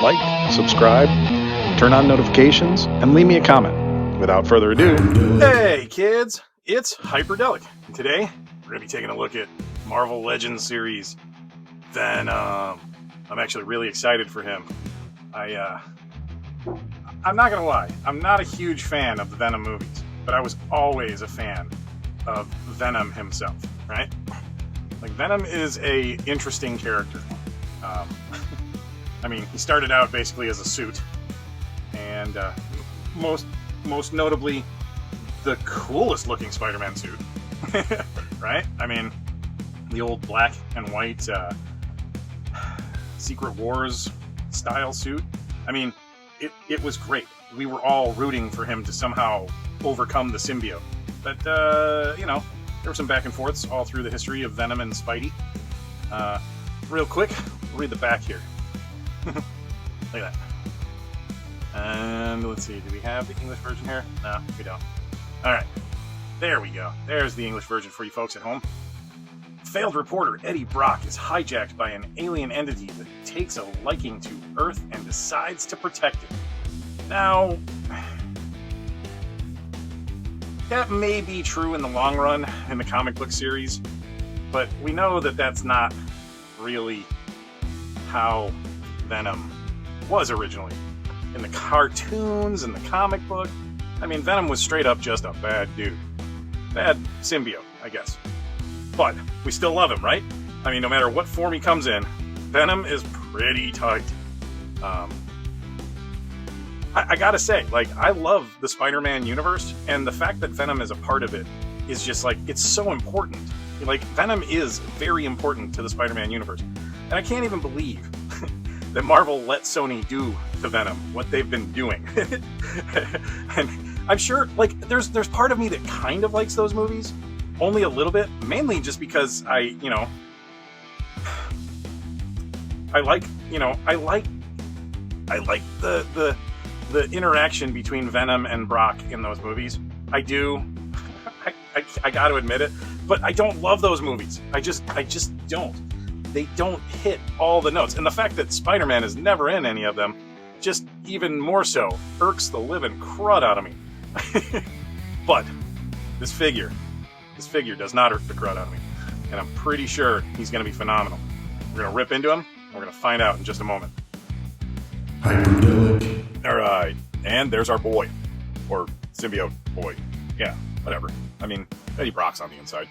like, subscribe, turn on notifications, and leave me a comment. Without further ado, hey kids, it's Hyperdellic. Today, we're going to be taking a look at Marvel Legends series Venom. I'm actually really excited for him. I'm not going to lie, I'm not a huge fan of the Venom movies, but I was always a fan of Venom himself, right? Like, Venom is a interesting character. I mean, he started out basically as a suit, and most notably, the coolest looking Spider-Man suit, right? I mean, the old black and white Secret Wars style suit. I mean, it was great. We were all rooting for him to somehow overcome the symbiote. But, you know, there were some back and forths all through the history of Venom and Spidey. Real quick, we'll read the back here. Look at that. And let's see, do we have the English version here? No, we don't. Alright, there we go. There's the English version for you folks at home. Failed reporter Eddie Brock is hijacked by an alien entity that takes a liking to Earth and decides to protect it. Now, that may be true in the long run in the comic book series, but we know that that's not really how Venom was originally. In the cartoons and the comic book, I mean, Venom was straight up just a bad dude. Bad symbiote, I guess. But we still love him, right? I mean, no matter what form he comes in, Venom is pretty tight. I gotta say, like, I love the Spider-Man universe, and the fact that Venom is a part of it is just, like, it's so important. Like, Venom is very important to the Spider-Man universe. And I can't even believe that Marvel let Sony do to Venom what they've been doing. And I'm sure, like, there's part of me that kind of likes those movies, only a little bit, mainly just because I like the interaction between Venom and Brock in those movies. I do. I got to admit it, but I don't love those movies. I just don't. They don't hit all the notes, and the fact that Spider-Man is never in any of them, just even more so, irks the living crud out of me. But this figure does not irk the crud out of me, and I'm pretty sure he's going to be phenomenal. We're going to rip into him, and we're going to find out in just a moment. Hyperdellic. All right, and there's our boy, or symbiote boy. Yeah, whatever. I mean, Eddie Brock's on the inside,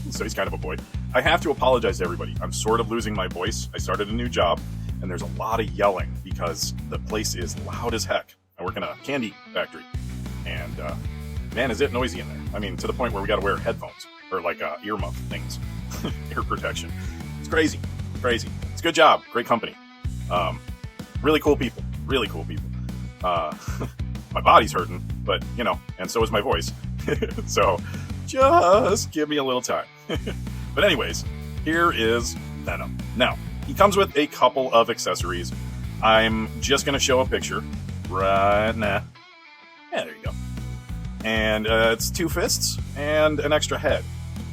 so he's kind of a boy. I have to apologize to everybody. I'm sort of losing my voice. I started a new job, and there's a lot of yelling because the place is loud as heck. I work in a candy factory, and man, is it noisy in there. I mean, to the point where we got to wear headphones, or like earmuff things, ear protection. It's crazy, crazy. It's a good job, great company. Really cool people, really cool people. My body's hurting, but, you know, and so is my voice. So just give me a little time. But anyways, here is Venom. Now, he comes with a couple of accessories. I'm just going to show a picture right now. Yeah, there you go. And it's 2 fists and an extra head.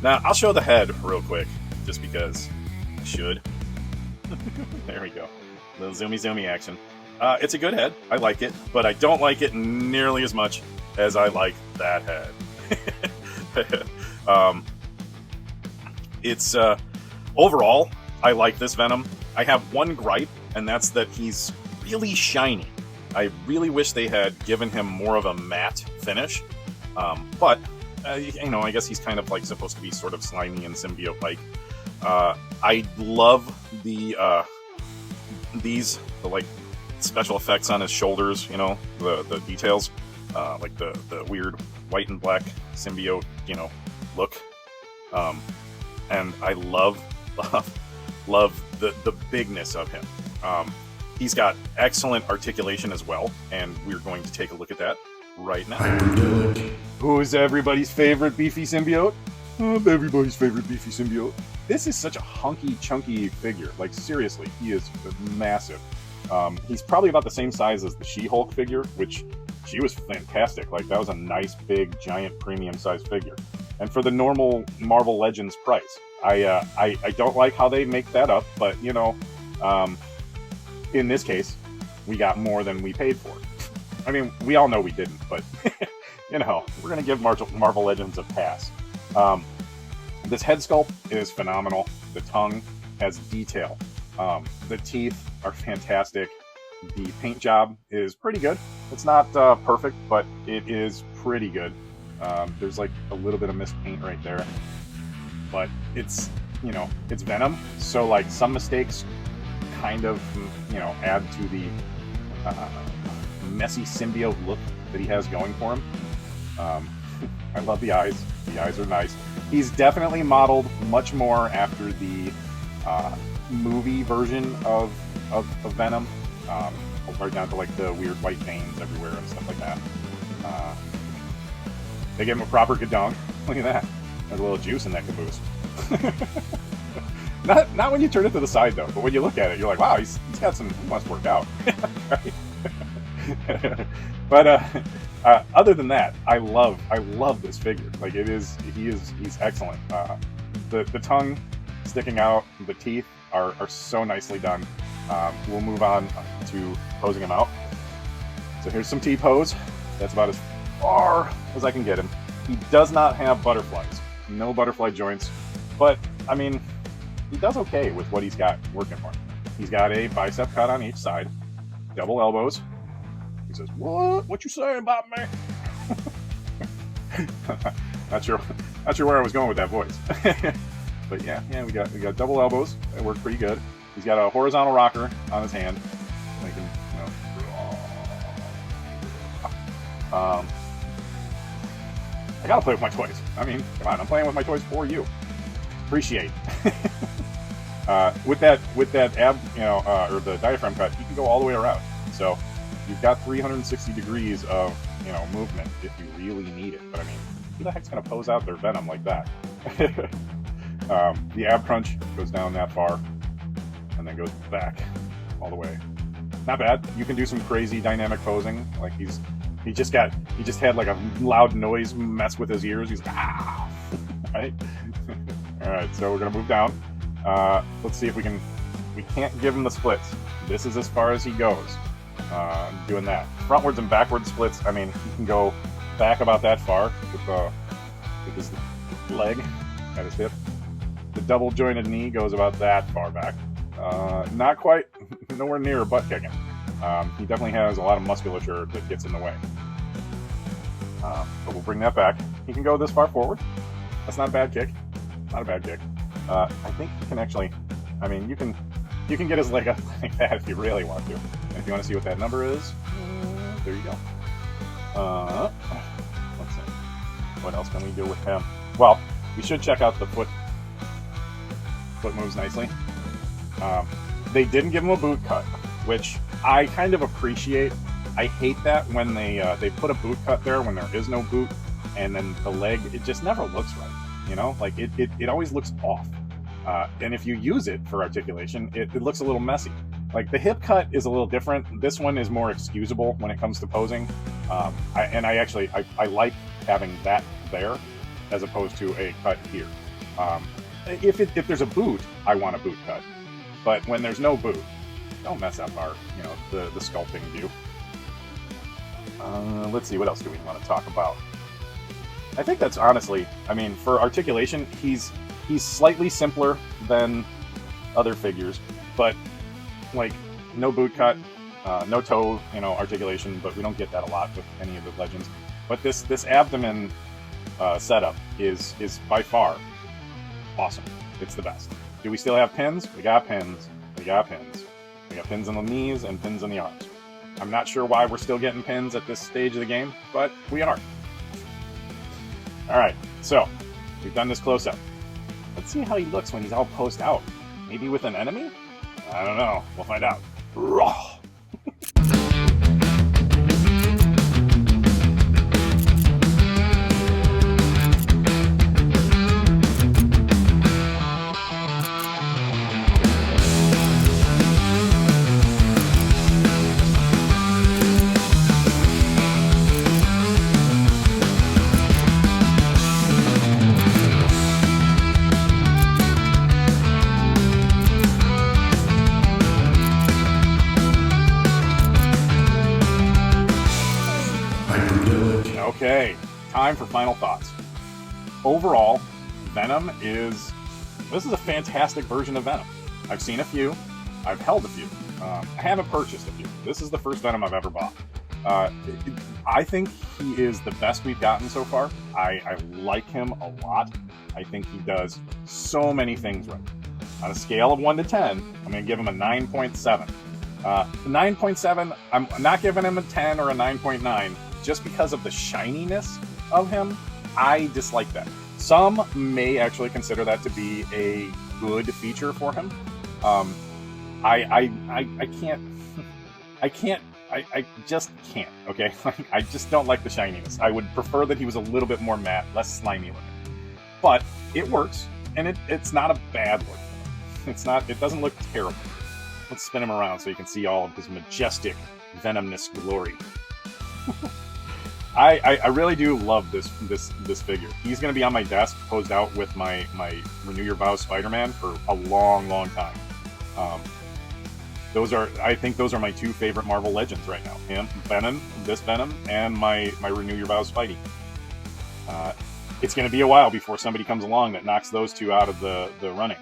Now, I'll show the head real quick, just because I should. There we go. Little zoomy action. It's a good head. I like it, but I don't like it nearly as much as I like that head. It's overall, I like this Venom. I have one gripe, and that's that he's really shiny. I really wish they had given him more of a matte finish. But you know, I guess he's kind of like supposed to be sort of slimy and symbiote-like. I love the like special effects on his shoulders. You know, the details, like the weird white and black symbiote, you know, look. And I love the bigness of him. He's got excellent articulation as well, and we're going to take a look at that right now. Who's everybody's favorite beefy symbiote? I'm everybody's favorite beefy symbiote. This is such a hunky, chunky figure. Like, seriously, he is massive. He's probably about the same size as the She-Hulk figure, which she was fantastic. Like, that was a nice, big, giant, premium-sized figure. And for the normal Marvel Legends price. I don't like how they make that up, but, you know, in this case, we got more than we paid for. I mean, we all know we didn't, but you know, we're gonna give Marvel Legends a pass. This head sculpt is phenomenal. The tongue has detail. The teeth are fantastic. The paint job is pretty good. It's not perfect, but it is pretty good. There's like a little bit of missed paint right there, but it's, you know, it's Venom, so like some mistakes kind of, you know, add to the messy symbiote look that he has going for him. I love the eyes. The eyes are nice. He's definitely modeled much more after the movie version of Venom, right down to like the weird white veins everywhere and stuff like that. They give him a proper gadunk. Look at that. There's a little juice in that caboose. Not when you turn it to the side though, but when you look at it, you're like, wow, he's got some. He must work out. But other than that, I love this figure. Like he's excellent. The tongue sticking out, the teeth are so nicely done. We'll move on to posing him out. So here's some T-pose. That's about as far as I can get him. He does not have butterflies. No butterfly joints. But, I mean, he does okay with what he's got working for him. He's got a bicep cut on each side. Double elbows. He says, "What? What you saying about me?" Not sure where I was going with that voice. But yeah, we got double elbows. That worked pretty good. He's got a horizontal rocker on his hand. So he can, you know. I gotta play with my toys. I mean, come on, I'm playing with my toys for you. Appreciate. With that ab, you know, or the diaphragm cut, you can go all the way around. So you've got 360 degrees of, you know, movement if you really need it. But I mean, who the heck's gonna pose out their Venom like that? The ab crunch goes down that far and then goes back all the way. Not bad. You can do some crazy dynamic posing. Like he just had like a loud noise mess with his ears. He's like, ah, right? All right, so we're gonna move down. Let's see if we can't give him the splits. This is as far as he goes. Doing that. Frontwards and backwards splits, I mean, he can go back about that far with his leg at his hip. The double jointed knee goes about that far back. Not quite, nowhere near butt kicking. He definitely has a lot of musculature that gets in the way. But we'll bring that back. He can go this far forward. That's not a bad kick. Not a bad kick. I think he can actually, I mean, you can get his leg up like that if you really want to. And if you want to see what that number is, there you go. Let's see. What else can we do with him? Well, we should check out the foot. Foot moves nicely. They didn't give him a boot cut, which I kind of appreciate. I hate that when they put a boot cut there when there is no boot, and then the leg, it just never looks right. You know, like it always looks off. And if you use it for articulation, it looks a little messy. Like the hip cut is a little different. This one is more excusable when it comes to posing. I like having that there as opposed to a cut here. If there's a boot, I want a boot cut. But when there's no boot, don't mess up our, you know, the sculpting view. Let's see, what else do we want to talk about? I think that's honestly, I mean, for articulation, he's slightly simpler than other figures, but like no boot cut, no toe, you know, articulation, but we don't get that a lot with any of the legends. But this abdomen setup is by far awesome. It's the best. Do we still have pins? We got pins. We got pins. We got pins in the knees and pins in the arms. I'm not sure why we're still getting pins at this stage of the game, but we are. All right, so we've done this close-up. Let's see how he looks when he's all posed out. Maybe with an enemy? I don't know. We'll find out. Raw. Okay, time for final thoughts. Overall, Venom this is a fantastic version of Venom. I've seen a few. I've held a few. I haven't purchased a few. This is the first Venom I've ever bought. I think he is the best we've gotten so far. I like him a lot. I think he does so many things right. On a scale of 1 to 10, I'm going to give him a 9.7. 9.7, I'm not giving him a 10 or a 9.9 just because of the shininess of him. I dislike that. Some may actually consider that to be a good feature for him. I just can't, okay? I just don't like the shininess. I would prefer that he was a little bit more matte, less slimy looking. But it works, and it's not a bad look. It doesn't look terrible. Let's spin him around so you can see all of his majestic Venomness glory. I really do love this figure. He's going to be on my desk, posed out with my Renew Your Vows Spider-Man for a long, long time. I think those are my two favorite Marvel Legends right now. Venom, and my Renew Your Vows Spidey. It's going to be a while before somebody comes along that knocks those two out of the running.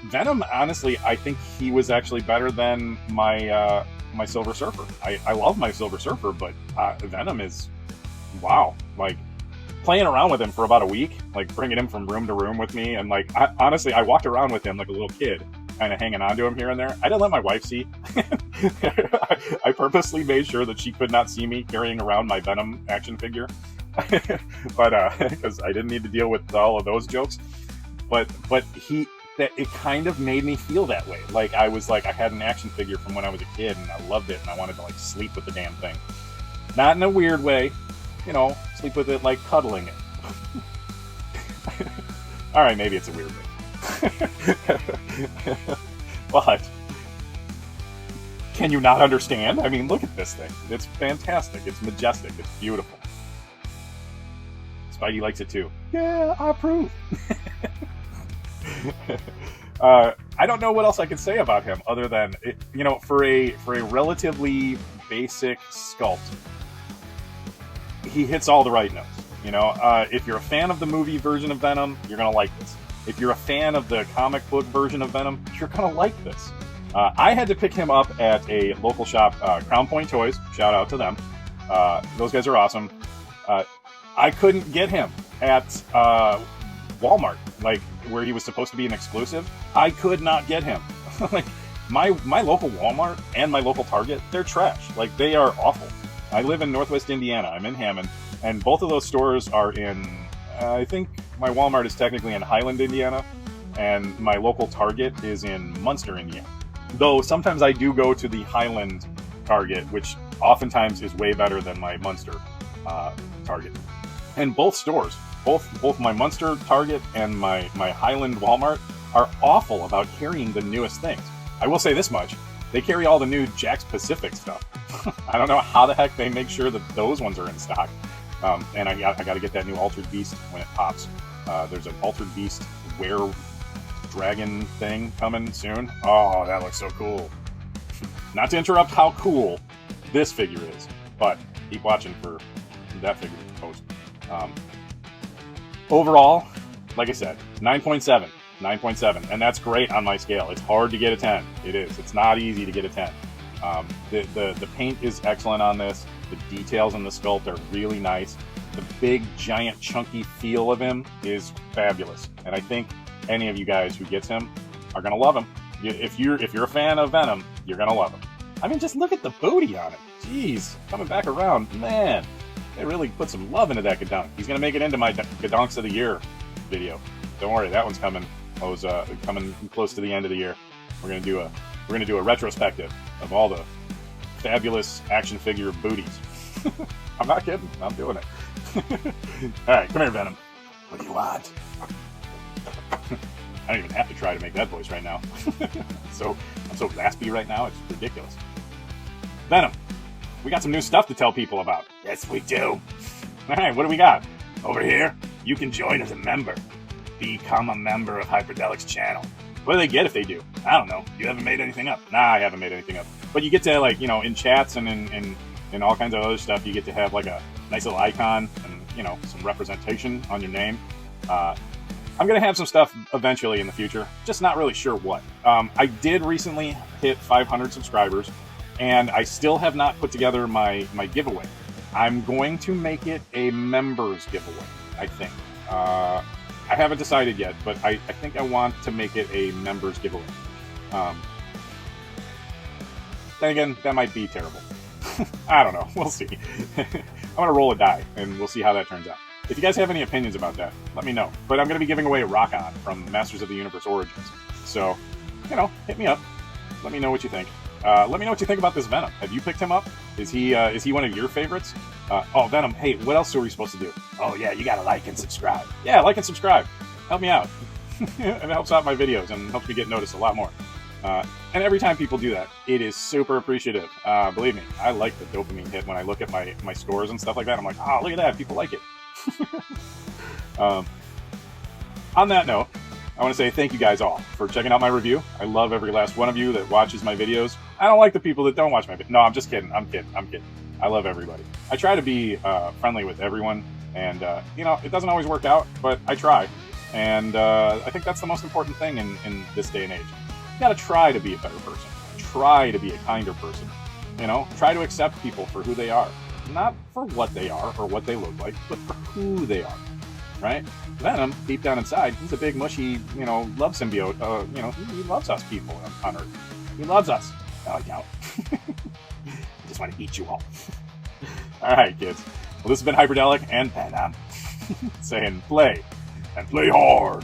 Venom, honestly, I think he was actually better than my Silver Surfer. I love my Silver Surfer, but Venom is, wow. Like, playing around with him for about a week, like bringing him from room to room with me, and like, honestly, I walked around with him like a little kid, kind of hanging on to him here and there. I didn't let my wife see. I purposely made sure that she could not see me carrying around my Venom action figure. But because I didn't need to deal with all of those jokes, but it kind of made me feel that way. Like I had an action figure from when I was a kid, and I loved it, and I wanted to like sleep with the damn thing. Not in a weird way, sleep with it like cuddling it. All right, maybe it's a weird way. But can you not understand? I mean, look at this thing. It's fantastic. It's majestic. It's beautiful. Spidey likes it too. Yeah, I approve. I don't know what else I can say about him other than, for a relatively basic sculpt, he hits all the right notes. If you're a fan of the movie version of Venom, you're gonna like this. If you're a fan of the comic book version of Venom, you're gonna like this. I had to pick him up at a local shop, Crown Point Toys. Shout out to them. Those guys are awesome. I couldn't get him at Walmart, like where he was supposed to be an exclusive. I could not get him. Like my local Walmart and my local Target, they're trash. Like they are awful. I live in Northwest Indiana. I'm in Hammond, and both of those stores are in. I think my Walmart is technically in Highland, Indiana, and my local Target is in Munster, Indiana. Though sometimes I do go to the Highland Target, which oftentimes is way better than my Munster Target. And both stores, both my Munster Target and my Highland Walmart, are awful about carrying the newest things. I will say this much: they carry all the new Jack's Pacific stuff. I don't know how the heck they make sure that those ones are in stock. And I got to get that new Altered Beast when it pops. There's an Altered Beast dragon thing coming soon. Oh, that looks so cool. Not to interrupt how cool this figure is, but keep watching for that figure to post. Overall, like I said, 9.7, and that's great on my scale. It's hard to get a 10. It is. It's not easy to get a 10. The paint is excellent on this. The details in the sculpt are really nice. The big, giant, chunky feel of him is fabulous, and I think any of you guys who gets him are gonna love him. If you're a fan of Venom, you're gonna love him. I mean, just look at the booty on it. Jeez, coming back around, man. They really put some love into that Gadunk. He's gonna make it into my Gadunks of the Year video. Don't worry, that one's coming. Coming close to the end of the year. We're gonna do a retrospective of all the fabulous action figure booties. I'm not kidding. I'm doing it. All right, come here, Venom. What do you want? I don't even have to try to make that voice right now. I'm so raspy right now. It's ridiculous. Venom, we got some new stuff to tell people about. Yes, we do. All right, what do we got? Over here, you can join as a member. Become a member of Hyperdellic's channel. What do they get if they do? I don't know. You haven't made anything up. Nah, I haven't made anything up. But you get to, like, in chats and in and all kinds of other stuff, you get to have like a nice little icon and, you know, some representation on your name. I'm going to have some stuff eventually in the future, just not really sure what. I did recently hit 500 subscribers, and I still have not put together my giveaway. I'm going to make it a members giveaway, I think. I haven't decided yet, but I think I want to make it a members giveaway. Then again, that might be terrible. I don't know. We'll see. I'm going to roll a die, and we'll see how that turns out. If you guys have any opinions about that, let me know. But I'm going to be giving away a Rock-On from Masters of the Universe Origins. So, you know, hit me up. Let me know what you think. Let me know what you think about this Venom. Have you picked him up? Is he one of your favorites? Oh, Venom, hey, what else are we supposed to do? Oh, yeah, you got to like and subscribe. Yeah, like and subscribe. Help me out. It helps out my videos and helps me get noticed a lot more. And every time people do that, it is super appreciative. Believe me, I like the dopamine hit when I look at my scores and stuff like that. I'm like, oh, look at that. People like it. On that note, I want to say thank you guys all for checking out my review. I love every last one of you that watches my videos. I don't like the people that don't watch my videos. No, I'm just kidding. I'm kidding. I love everybody. I try to be friendly with everyone, and you know, it doesn't always work out, but I try. And I think that's the most important thing in this day and age. You gotta try to be a better person. Try to be a kinder person. You know, try to accept people for who they are. Not for what they are or what they look like, but for who they are. Right? Venom, deep down inside, he's a big, mushy, you know, love symbiote. You know, he loves us people on Earth. He loves us. No, I doubt. I just want to eat you all. All right, kids. Well, this has been Hyperdellic and Venom saying play and play hard.